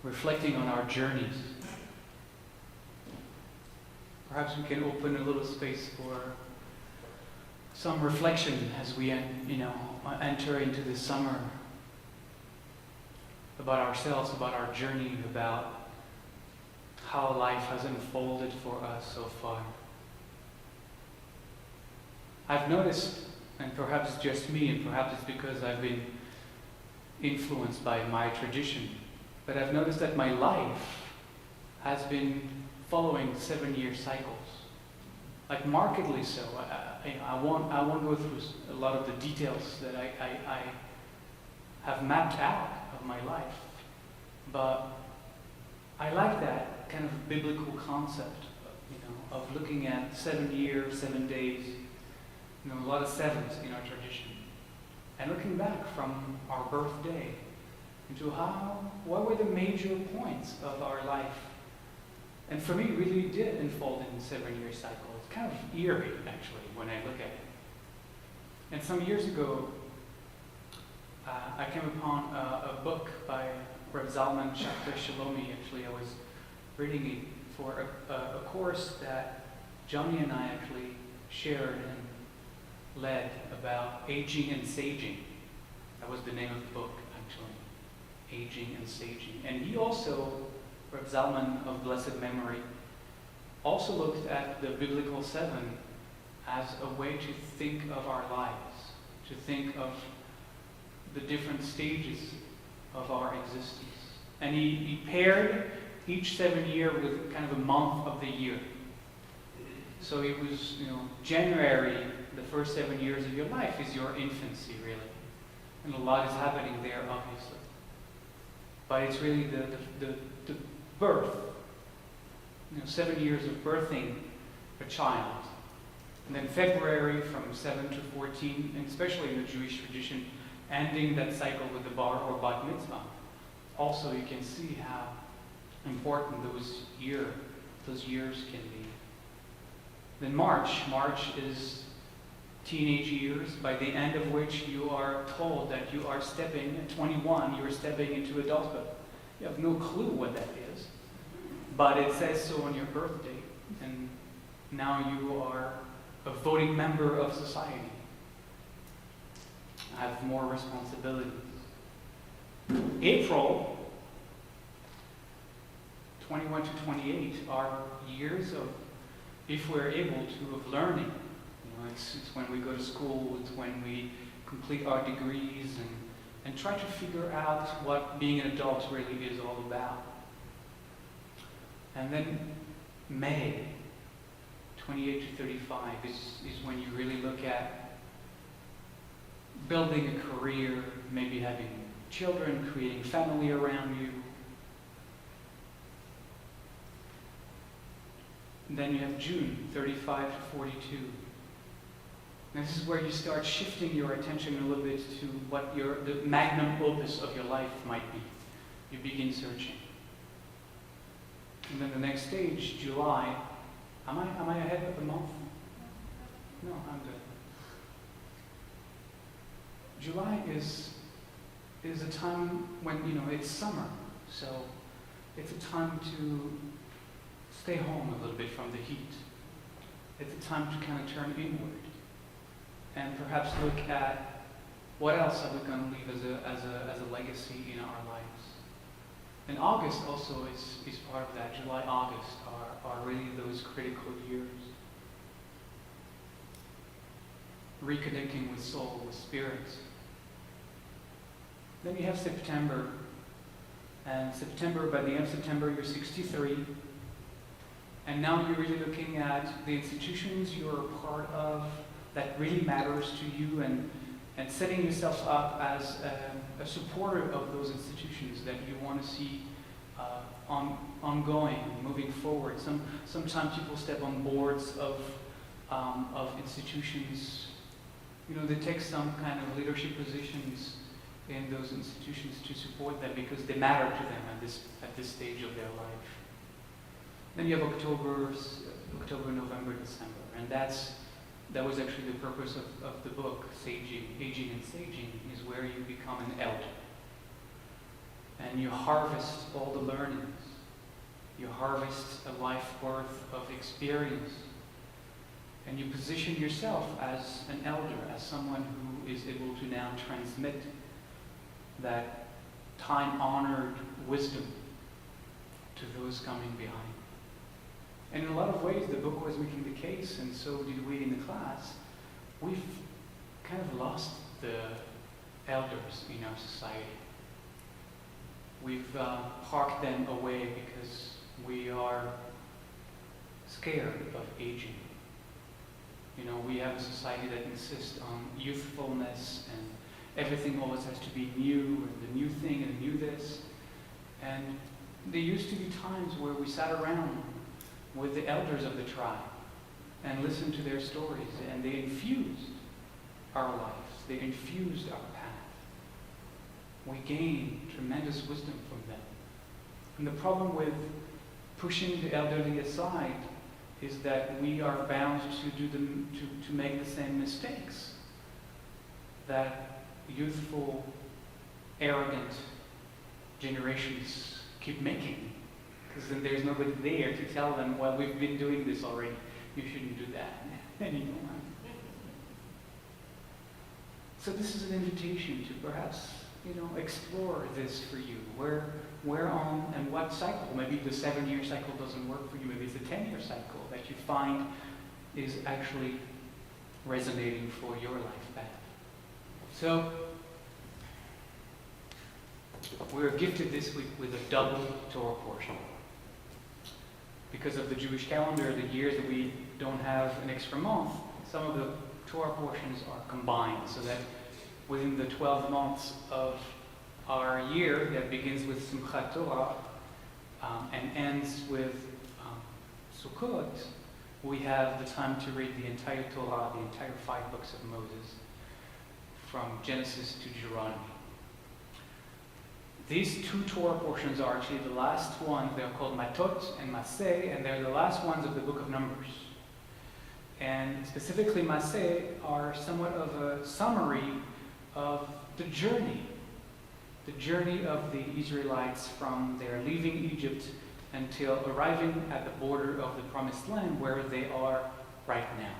reflecting on our journeys. Perhaps we can open a little space for some reflection as we enter into the summer about ourselves, about our journey, about how life has unfolded for us so far. I've noticed, and perhaps it's just me, and perhaps it's because I've been influenced by my tradition, but I've noticed that my life has been following 7-year cycles, like markedly so. I won't go through a lot of the details that I have mapped out of my life, but I like that kind of biblical concept, of looking at 7 years, 7 days, a lot of sevens in our tradition, and looking back from our birthday into what were the major points of our life. And for me, it really did unfold in 7-year cycles. It's kind of eerie, actually, when I look at it. And some years ago, I came upon a book by Reb Zalman Shalomi. Actually, I was reading it for a course that Johnny and I actually shared and led about aging and saging. That was the name of the book, actually. Aging and saging. And he also, Reb Zalman of blessed memory, also looked at the biblical 7 as a way to think of our lives, to think of the different stages of our existence. And he paired each 7 year with kind of a month of the year. So it was, January, the first 7 years of your life is your infancy, really. And a lot is happening there, obviously. But it's really the birth, 7 years of birthing a child. And then February from 7 to 14, and especially in the Jewish tradition, ending that cycle with the bar or bat mitzvah. Also, you can see how important those years can be. Then March is teenage years, by the end of which you are told that you are stepping, at 21, you are stepping into adulthood. You have no clue what that is, but it says so on your birth date, and now you are a voting member of society. Have more responsibilities. April 21 to 28 are years of, if we're able to, of learning. It's when we go to school, it's when we complete our degrees and try to figure out what being an adult really is all about. And then May 28 to 35 is when you really look at building a career, maybe having children, creating family around you. And then you have June 35 to 42. And this is where you start shifting your attention a little bit to what the magnum opus of your life might be. You begin searching. And then the next stage, July. Am I ahead of the month? No, I'm good. July is a time when, it's summer. So it's a time to stay home a little bit from the heat. It's a time to kind of turn inward and perhaps look at what else are we going to leave as a legacy in our lives. And August also is part of that. July, August are really those critical years. Reconnecting with soul, with spirits. Then you have September. And by the end of September, you're 63. And now you're really looking at the institutions you're a part of that really matters to you, and setting yourself up as a supporter of those institutions that you want to see ongoing, moving forward. Sometimes people step on boards of institutions. They take some kind of leadership positions in those institutions to support them because they matter to them at this stage of their life. Then you have October, November, December, and that was actually the purpose of the book, Aging and Saging, is where you become an elder. and you harvest all the learnings. You harvest a life worth of experience. And you position yourself as an elder, as someone who is able to now transmit that time-honored wisdom to those coming behind. And in a lot of ways, the book was making the case, and so did we in the class. We've kind of lost the elders in our society. We've parked them away because we are scared of aging. You know, we have a society that insists on youthfulness, and everything always has to be new, and the new thing and the new this. And there used to be times where we sat around with the elders of the tribe and listened to their stories, and they infused our lives. They infused our path. We gained tremendous wisdom from them. And the problem with pushing the elderly aside is that we are bound to make the same mistakes that youthful, arrogant generations keep making. Because then there's nobody there to tell them, well, we've been doing this already. You shouldn't do that anymore. So this is an invitation to perhaps, explore this for you. Where on and what cycle? Maybe the 7-year cycle doesn't work for you. Maybe it's a 10-year cycle that you find is actually resonating for your life path. So we're gifted this week with a double Torah portion. Because of the Jewish calendar, the years that we don't have an extra month, some of the Torah portions are combined, so that within the 12 months of our year that begins with Simchat Torah and ends with Sukkot, we have the time to read the entire Torah, the entire 5 books of Moses, from Genesis to Deuteronomy. These 2 Torah portions are actually the last ones. They're called Matot and Masei, and they're the last ones of the book of Numbers. And specifically Masei are somewhat of a summary of the journey of the Israelites from their leaving Egypt until arriving at the border of the Promised Land, where they are right now.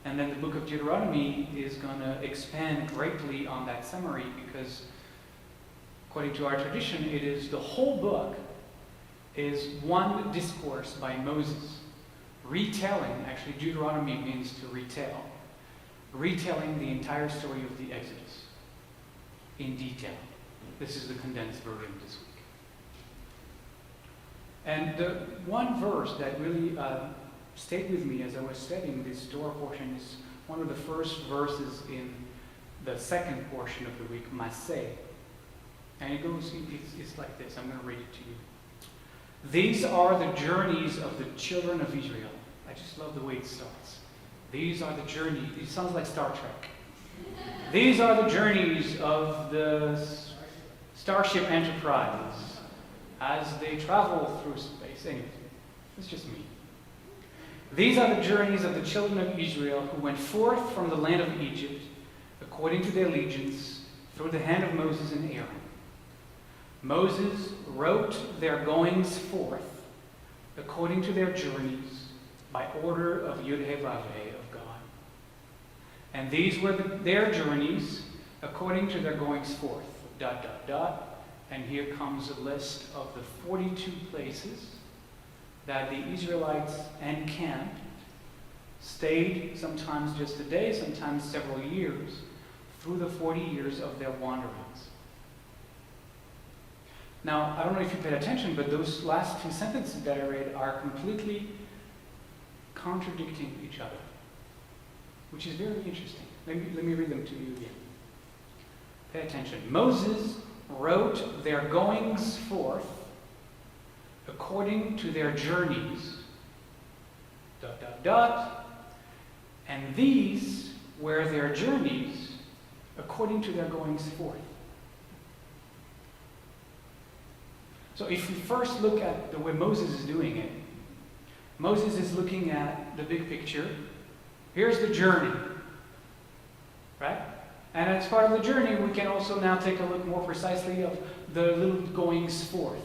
And then the book of Deuteronomy is going to expand greatly on that summary, because according to our tradition, it is the whole book is one discourse by Moses, retelling. Actually, Deuteronomy means to retell. Retelling the entire story of the Exodus in detail. This is the condensed version this week. And the one verse that really stayed with me as I was studying this Torah portion is one of the first verses in the second portion of the week, Masei. And it goes, it's like this. I'm going to read it to you. These are the journeys of the children of Israel. I just love the way it starts. These are the journeys. It sounds like Star Trek. These are the journeys of the Starship Enterprise as they travel through space. Anyway, it's just me. These are the journeys of the children of Israel who went forth from the land of Egypt according to their allegiance through the hand of Moses and Aaron. Moses wrote their goings forth according to their journeys by order of Yud-Heh-Vav-Heh of God. And these were their journeys according to their goings forth. ... And here comes a list of the 42 places that the Israelites encamped, stayed, sometimes just a day, sometimes several years, through the 40 years of their wanderings. Now, I don't know if you paid attention, but those last 2 sentences that I read are completely contradicting each other, which is very interesting. Let me read them to you again. Pay attention. Moses wrote their goings forth according to their journeys, ... And these were their journeys according to their goings forth. So if we first look at the way Moses is doing it, Moses is looking at the big picture. Here's the journey, right? And as part of the journey, we can also now take a look more precisely of the little goings forth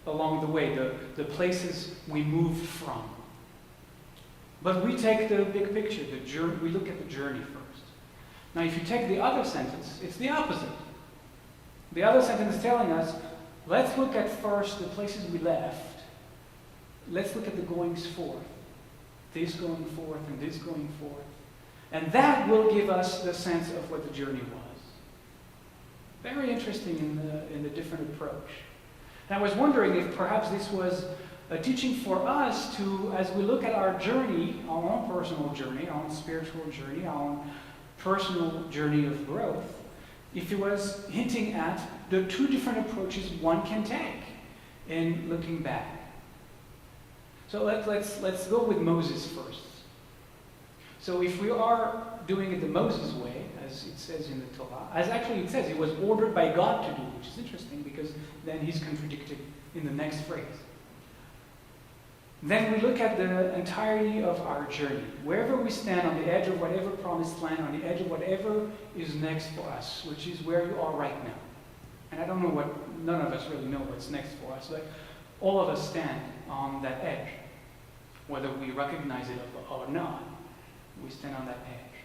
along the way, the places we moved from. But we take the big picture, the journey, we look at the journey first. Now, if you take the other sentence, it's the opposite. The other sentence is telling us, let's look at first the places we left. Let's look at the goings forth. This going forth and this going forth. And that will give us the sense of what the journey was. Very interesting in the different approach. And I was wondering if perhaps this was a teaching for us to, as we look at our journey, our own personal journey, our own spiritual journey, our own personal journey of growth, if it was hinting at the two different approaches one can take in looking back. So let's go with Moses first. So if we are doing it the Moses way, as it says in the Torah, as actually it says, it was ordered by God to do, which is interesting because then he's contradicted in the next phrase. Then we look at the entirety of our journey. Wherever we stand on the edge of whatever promised land, on the edge of whatever is next for us, which is where you are right now. And I don't know none of us really know what's next for us, but all of us stand on that edge. Whether we recognize it or not, we stand on that edge.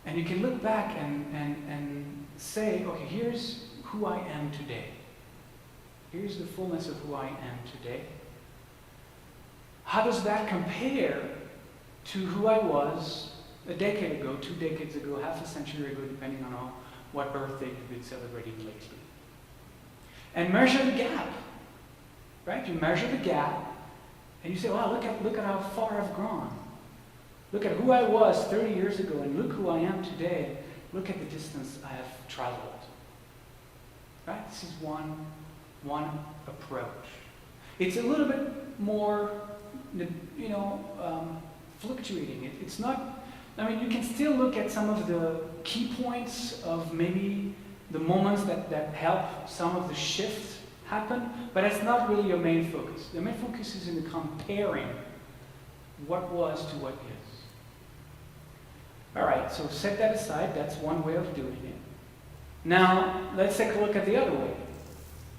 And you can look back and say, okay, here's who I am today. Here's the fullness of who I am today. How does that compare to who I was a decade ago, 2 decades ago, half a century ago, depending on what birthday you've been celebrating lately? And measure the gap. Right? You measure the gap, and you say, wow, look at how far I've grown. Look at who I was 30 years ago, and look who I am today. Look at the distance I have traveled. Right? This is one approach. It's a little bit more, fluctuating. It's not, you can still look at some of the key points of maybe the moments that help some of the shift happen, but it's not really your main focus. The main focus is in the comparing what was to what is. All right, so set that aside. That's one way of doing it. Now, let's take a look at the other way.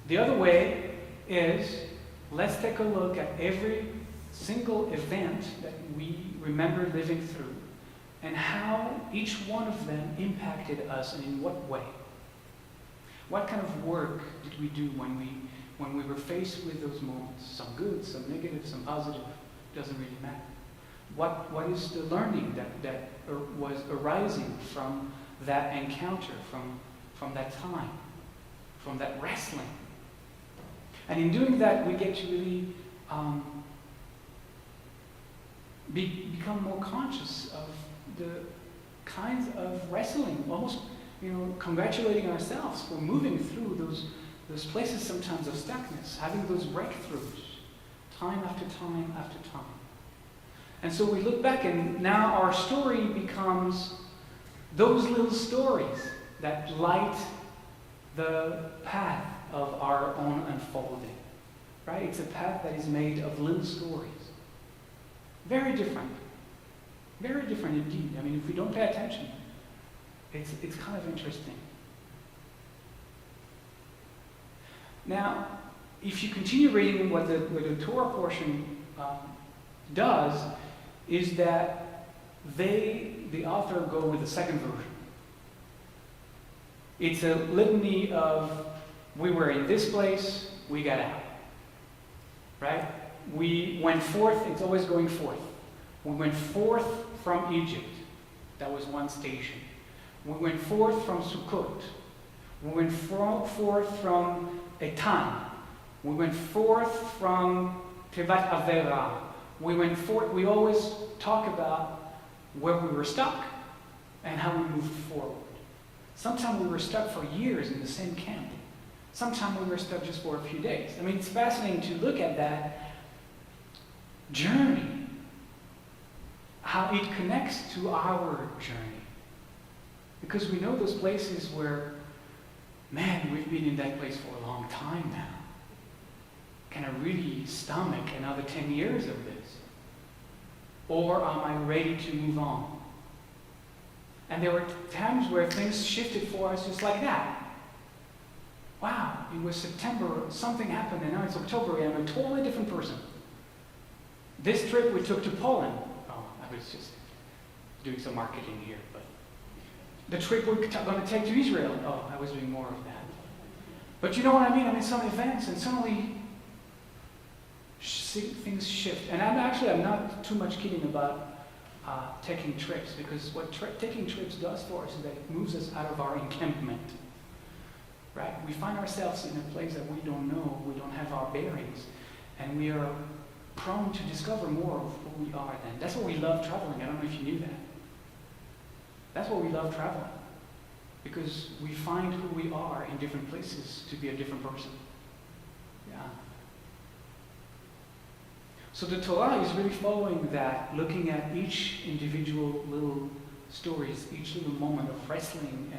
The other way is, let's take a look at every single event that we remember living through and how each one of them impacted us and in what way. What kind of work did we do when we were faced with those moments? Some good, some negative, some positive, doesn't really matter. What is the learning that was arising from that encounter, from that time, from that wrestling? And in doing that, we get to really become more conscious of the kinds of wrestling, almost congratulating ourselves for moving through those places sometimes of stuckness, having those breakthroughs, time after time after time. And so we look back, and now our story becomes those little stories that light the path of our own unfolding. Right? It's a path that is made of little stories. Very different. Very different indeed. If we don't pay attention, it's kind of interesting. Now, if you continue reading what the Torah portion does, is that the author go with the second version. It's a litany of, we were in this place, we got out. Right? We went forth, it's always going forth. We went forth from Egypt. That was one station. We went forth from Sukkot. We went forth from Etan. We went forth from Tevat Avera. We always talk about where we were stuck and how we moved forward. Sometimes we were stuck for years in the same camp. Sometimes we were stuck just for a few days. It's fascinating to look at that journey, how it connects to our journey. Because we know those places where, man, we've been in that place for a long time now. Can I really stomach another 10 years of this? Or am I ready to move on? And there were times where things shifted for us just like that. Wow, it was September, something happened, and now it's October, and I'm a totally different person. This trip we took to Poland, I was just doing some marketing here, but the trip we're going to take to Israel, I was doing more of that. But you know what I mean? I mean, some events, and suddenly things shift. And I'm not too much kidding about taking trips, because what taking trips does for us is that it moves us out of our encampment. Right? We find ourselves in a place that we don't know, we don't have our bearings, and we are prone to discover more of who we are then. That's why we love traveling. I don't know if you knew that. That's why we love traveling. Because we find who we are in different places to be a different person. Yeah. So the Torah is really following that, looking at each individual little stories, each little moment of wrestling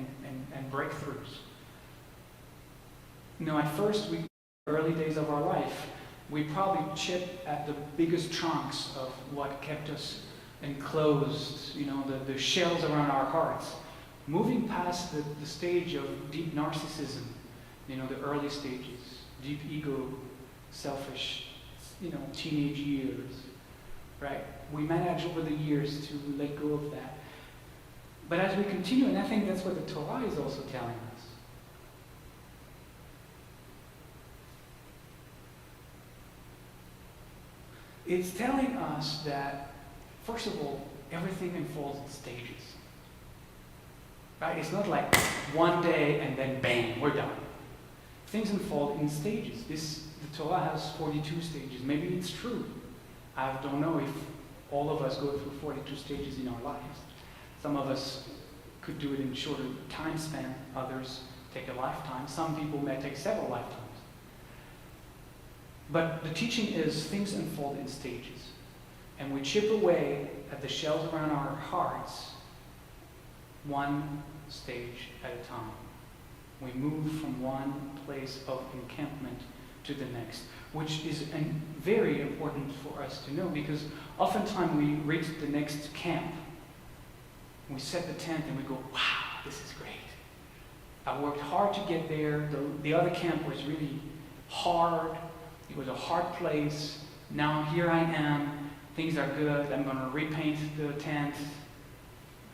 and breakthroughs. You know, at first, early days of our life, we probably chipped at the biggest chunks of what kept us enclosed, you know, the shells around our hearts. Moving past the stage of deep narcissism, you know, the early stages, deep ego, selfish, you know, teenage years, right? We manage over the years to let go of that. But as we continue, and I think that's what the Torah is also telling us, it's telling us that, first of all, everything unfolds in stages. Right? It's not like one day and then bang, we're done. Things unfold in stages. The Torah has 42 stages. Maybe it's true. I don't know if all of us go through 42 stages in our lives. Some of us could do it in shorter time span. Others take a lifetime. Some people may take several lifetimes. But the teaching is things unfold in stages. And we chip away at the shells around our hearts one stage at a time. We move from one place of encampment to the next, which is very important for us to know, because oftentimes we reach the next camp, we set the tent and we go, wow, this is great. I worked hard to get there. The other camp was really hard. It was a hard place. Now here I am. Things are good. I'm going to repaint the tent.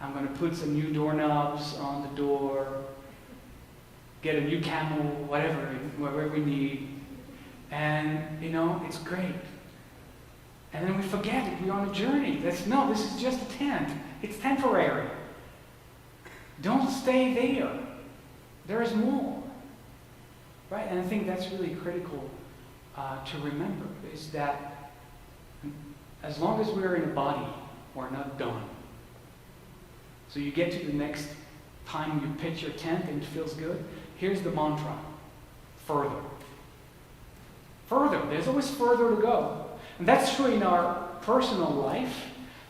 I'm going to put some new doorknobs on the door. Get a new camel, whatever we need. And, you know, it's great. And then we forget that we're on a journey. This is just a tent. It's temporary. Don't stay there. There is more. Right? And I think that's really critical to remember, is that as long as we're in a body, we're not done. So you get to the next time you pitch your tent and it feels good. Here's the mantra. Further. Further. There's always further to go. And that's true in our personal life.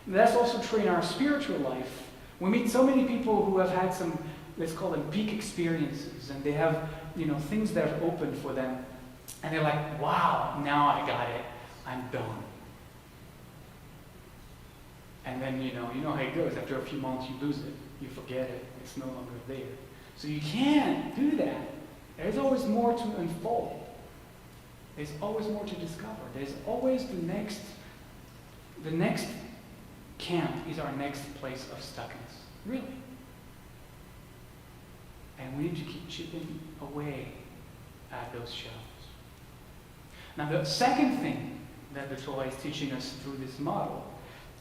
That's also true in our spiritual life. We meet so many people who have had some, let's call them peak experiences, and they have, you know, things that are open for them. And they're like, wow, now I got it. I'm done. And then, you know how it goes. After a few months, you lose it. You forget it. It's no longer there. So you can't do that. There's always more to unfold. There's always more to discover. There's always the next camp is our next place of stuckness. Really. And we need to keep chipping away at those shells. Now, the second thing that the Torah is teaching us through this model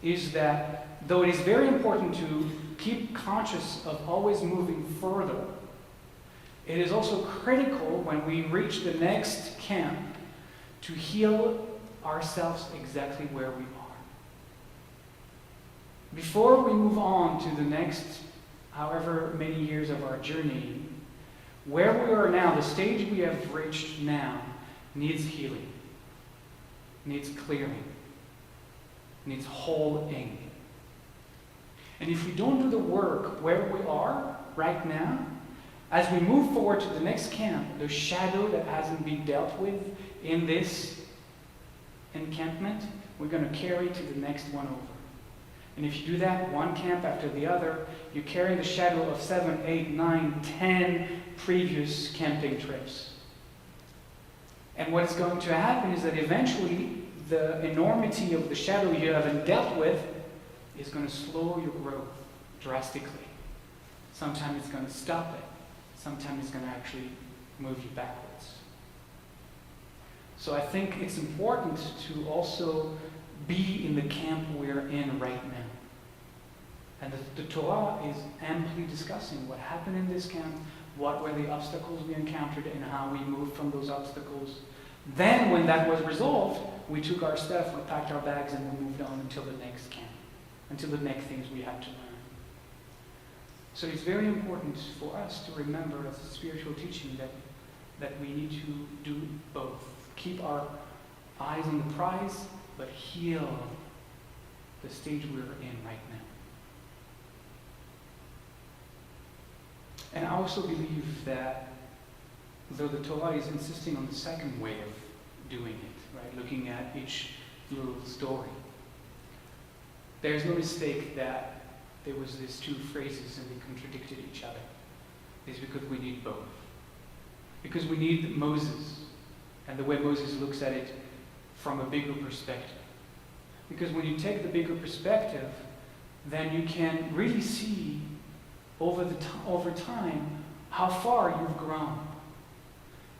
is that though it is very important to keep conscious of always moving further, it is also critical when we reach the next camp to heal ourselves exactly where we are. Before we move on to the next however many years of our journey, where we are now, the stage we have reached now, needs healing, needs clearing, needs holding. And if we don't do the work where we are right now, as we move forward to the next camp, the shadow that hasn't been dealt with in this encampment, we're going to carry to the next one over. And if you do that, one camp after the other, you're carrying the shadow of 7, 8, 9, 10 previous camping trips. And what is going to happen is that eventually the enormity of the shadow you haven't dealt with is going to slow your growth drastically. Sometimes it's going to stop it. Sometimes it's going to actually move you backwards. So I think it's important to also be in the camp we're in right now. And the Torah is amply discussing what happened in this camp, what were the obstacles we encountered, and how we moved from those obstacles. Then, when that was resolved, we took our stuff, we packed our bags, and we moved on until the next camp, until the next things we had to learn. So it's very important for us to remember as a spiritual teaching that we need to do both. Keep our eyes on the prize, but heal the stage we're in right now. And I also believe that though the Torah is insisting on the second way of doing it, right, looking at each little story, there's no mistake that there was these two phrases and they contradicted each other. It's because we need both. Because we need Moses and the way Moses looks at it from a bigger perspective. Because when you take the bigger perspective, then you can really see over time how far you've grown.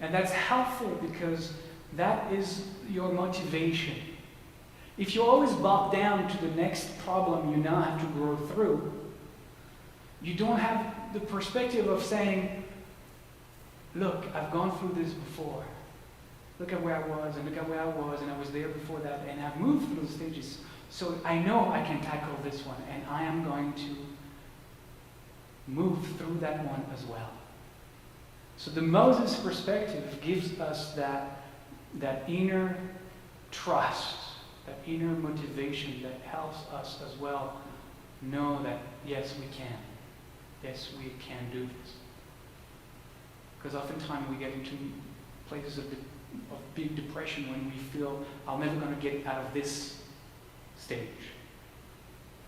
And that's helpful because that is your motivation. If you always bop down to the next problem you now have to grow through, you don't have the perspective of saying, look, I've gone through this before. Look at where I was, and look at where I was, and I was there before that, and I've moved through the stages. So I know I can tackle this one, and I am going to move through that one as well. So the Moses perspective gives us that inner trust, that inner motivation that helps us as well know that, yes, we can. Yes, we can do this. Because oftentimes we get into places of big depression when we feel, I'm never going to get out of this stage.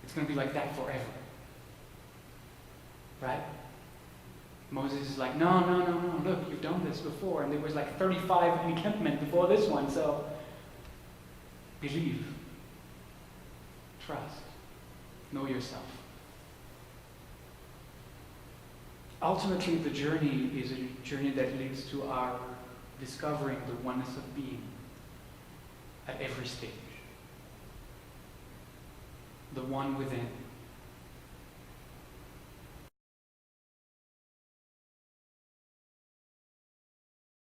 It's going to be like that forever. Right? Moses is like, no, look, you've done this before, and there was like 35 encampments before this one, so believe, trust, know yourself. Ultimately, the journey is a journey that leads to our discovering the oneness of being at every stage. The one within.